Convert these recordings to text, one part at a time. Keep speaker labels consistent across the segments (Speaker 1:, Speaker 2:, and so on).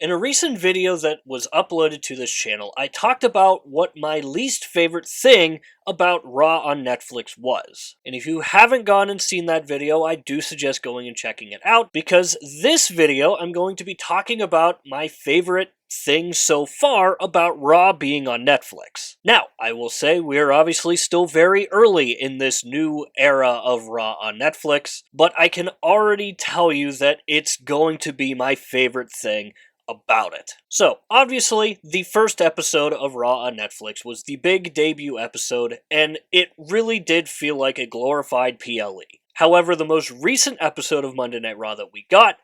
Speaker 1: In a recent video that was uploaded to this channel, I talked about what my least favorite thing about Raw on Netflix was. And if you haven't gone and seen that video, I do suggest going and checking it out, because this video I'm going to be talking about my favorite thing so far about Raw being on Netflix. Now, I will say we're obviously still very early in this new era of Raw on Netflix, but I can already tell you that it's going to be my favorite thing about it. So, obviously, the first episode of Raw on Netflix was the big debut episode, and it really did feel like a glorified PLE. However, the most recent episode of Monday Night Raw that we got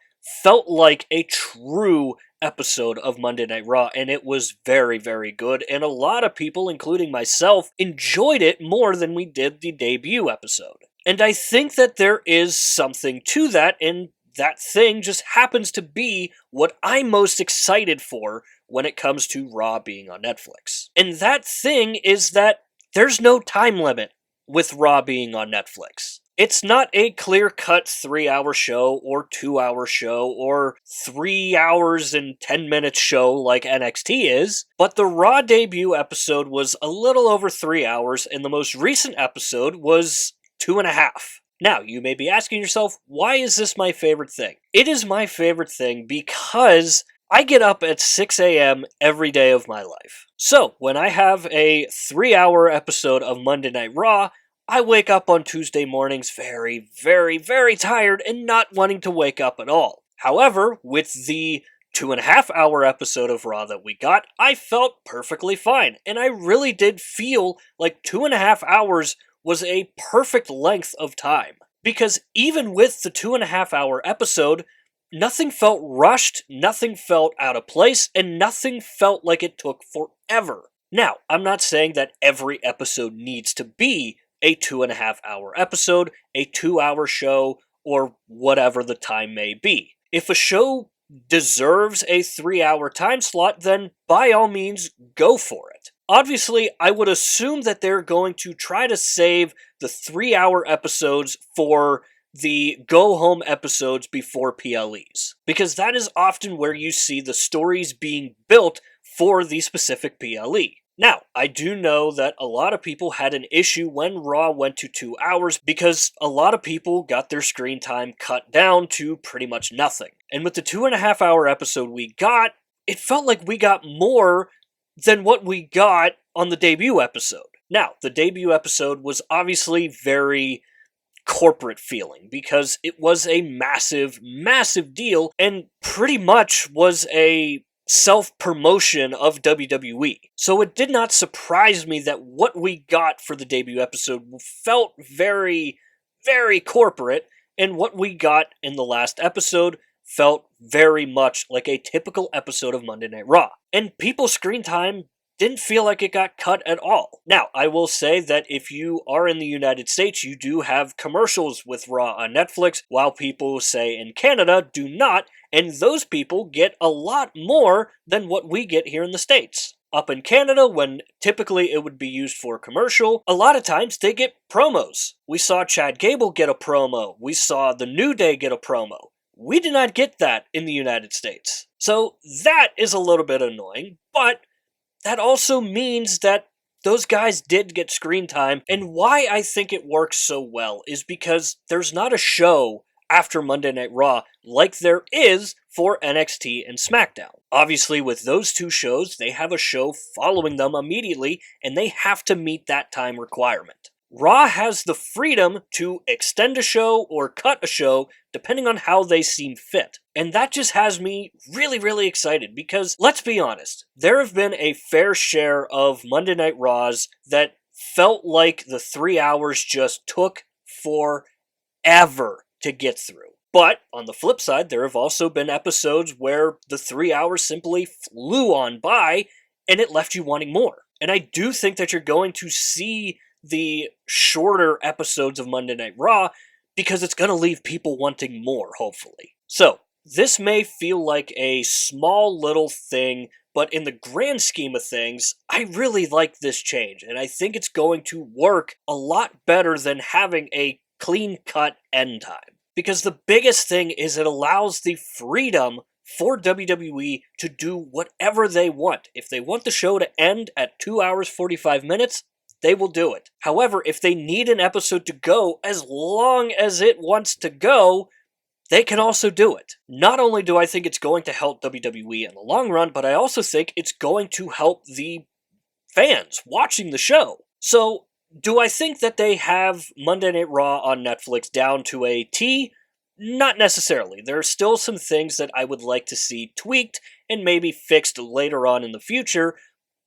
Speaker 1: felt like a true episode of Monday Night Raw, and it was very, very good, and a lot of people, including myself, enjoyed it more than we did the debut episode. And I think that there is something to that, and that thing just happens to be what I'm most excited for when it comes to Raw being on Netflix. And that thing is that there's no time limit with Raw being on Netflix. It's not a clear-cut 3-hour show or 2-hour show or 3 hours and 10 minutes show like NXT is, but the Raw debut episode was a little over 3 hours, and the most recent episode was 2.5. Now, you may be asking yourself, why is this my favorite thing? It is my favorite thing because I get up at 6 a.m. every day of my life. So, when I have a 3-hour episode of Monday Night Raw, I wake up on Tuesday mornings very, very, very tired and not wanting to wake up at all. However, with the 2.5-hour episode of Raw that we got, I felt perfectly fine, and I really did feel like 2.5 hours was a perfect length of time. Because even with the 2.5-hour episode, nothing felt rushed, nothing felt out of place, and nothing felt like it took forever. Now, I'm not saying that every episode needs to be a 2.5-hour episode, a 2-hour show, or whatever the time may be. If a show deserves a 3-hour time slot, then by all means, go for it. Obviously, I would assume that they're going to try to save the 3-hour episodes for the go-home episodes before PLEs, because that is often where you see the stories being built for the specific PLE. Now, I do know that a lot of people had an issue when Raw went to 2 hours because a lot of people got their screen time cut down to pretty much nothing. And with the 2.5-hour episode we got, it felt like we got more than what we got on the debut episode. Now, the debut episode was obviously very corporate feeling because it was a massive, massive deal and pretty much was a self-promotion of WWE. So it did not surprise me that what we got for the debut episode felt very, very corporate, and what we got in the last episode felt very much like a typical episode of Monday Night Raw. And people's screen time didn't feel like it got cut at all. Now, I will say that if you are in the United States, you do have commercials with Raw on Netflix, while people, say, in Canada do not, and those people get a lot more than what we get here in the States. Up in Canada, when typically it would be used for a commercial, a lot of times they get promos. We saw Chad Gable get a promo. We saw The New Day get a promo. We did not get that in the United States. So that is a little bit annoying, but that also means that those guys did get screen time, and why I think it works so well is because there's not a show after Monday Night Raw like there is for NXT and SmackDown. Obviously, with those two shows, they have a show following them immediately, and they have to meet that time requirement. Raw has the freedom to extend a show or cut a show depending on how they seem fit. And that just has me really, really excited because, let's be honest, there have been a fair share of Monday Night Raws that felt like the 3 hours just took forever to get through. But, on the flip side, there have also been episodes where the 3 hours simply flew on by and it left you wanting more. And I do think that you're going to see the shorter episodes of Monday Night Raw because it's going to leave people wanting more, hopefully. So, this may feel like a small little thing, but in the grand scheme of things, I really like this change, and I think it's going to work a lot better than having a clean-cut end time. Because the biggest thing is it allows the freedom for WWE to do whatever they want. If they want the show to end at 2 hours 45 minutes, they will do it. However, if they need an episode to go as long as it wants to go, they can also do it. Not only do I think it's going to help WWE in the long run, but I also think it's going to help the fans watching the show. So, do I think that they have Monday Night Raw on Netflix down to a T? Not necessarily. There are still some things that I would like to see tweaked and maybe fixed later on in the future,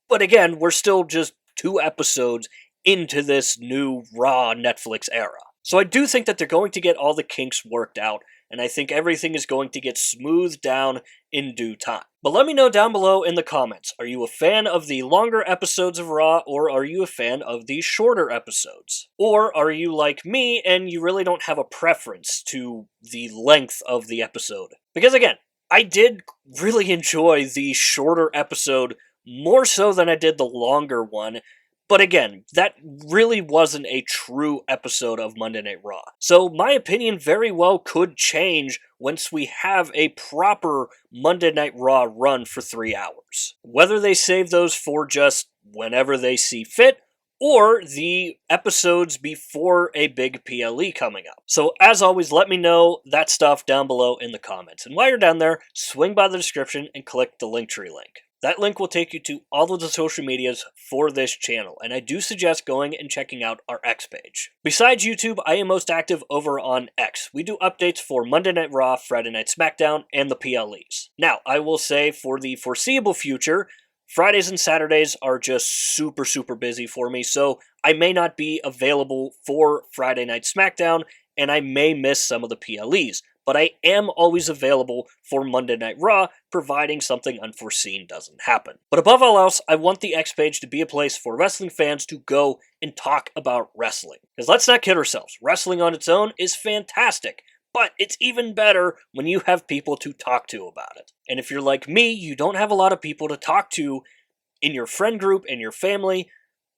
Speaker 1: but again, we're still just 2 episodes into this new Raw Netflix era. So I do think that they're going to get all the kinks worked out, and I think everything is going to get smoothed down in due time. But let me know down below in the comments, are you a fan of the longer episodes of Raw, or are you a fan of the shorter episodes? Or are you like me, and you really don't have a preference to the length of the episode? Because again, I did really enjoy the shorter episode more so than I did the longer one, but again, that really wasn't a true episode of Monday Night Raw. So my opinion very well could change once we have a proper Monday Night Raw run for 3 hours. Whether they save those for just whenever they see fit, or the episodes before a big PLE coming up. So as always, let me know that stuff down below in the comments. And while you're down there, swing by the description and click the Linktree link. That link will take you to all of the social medias for this channel, and I do suggest going and checking out our X page. Besides YouTube, I am most active over on X. We do updates for Monday Night Raw, Friday Night SmackDown, and the PLEs. Now, I will say for the foreseeable future, Fridays and Saturdays are just super busy for me, so I may not be available for Friday Night SmackDown, and I may miss some of the PLEs. But I am always available for Monday Night Raw, providing something unforeseen doesn't happen. But above all else, I want the X page to be a place for wrestling fans to go and talk about wrestling. Because let's not kid ourselves, wrestling on its own is fantastic, but it's even better when you have people to talk to about it. And if you're like me, you don't have a lot of people to talk to in your friend group and your family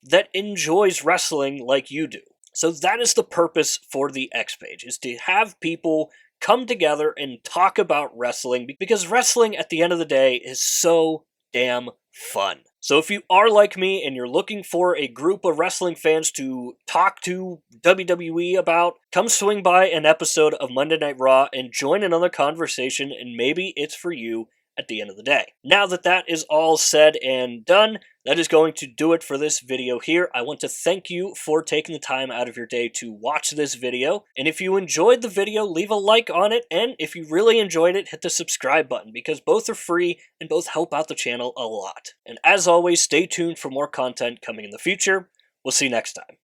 Speaker 1: that enjoys wrestling like you do. So that is the purpose for the X page, is to have people come together and talk about wrestling, because wrestling at the end of the day is so damn fun. So if you are like me and you're looking for a group of wrestling fans to talk to WWE about, come swing by an episode of Monday Night Raw and join another conversation, and maybe it's for you at the end of the day. Now that that is all said and done, that is going to do it for this video here. I want to thank you for taking the time out of your day to watch this video. And if you enjoyed the video, leave a like on it. And if you really enjoyed it, hit the subscribe button, because both are free and both help out the channel a lot. And as always, stay tuned for more content coming in the future. We'll see you next time.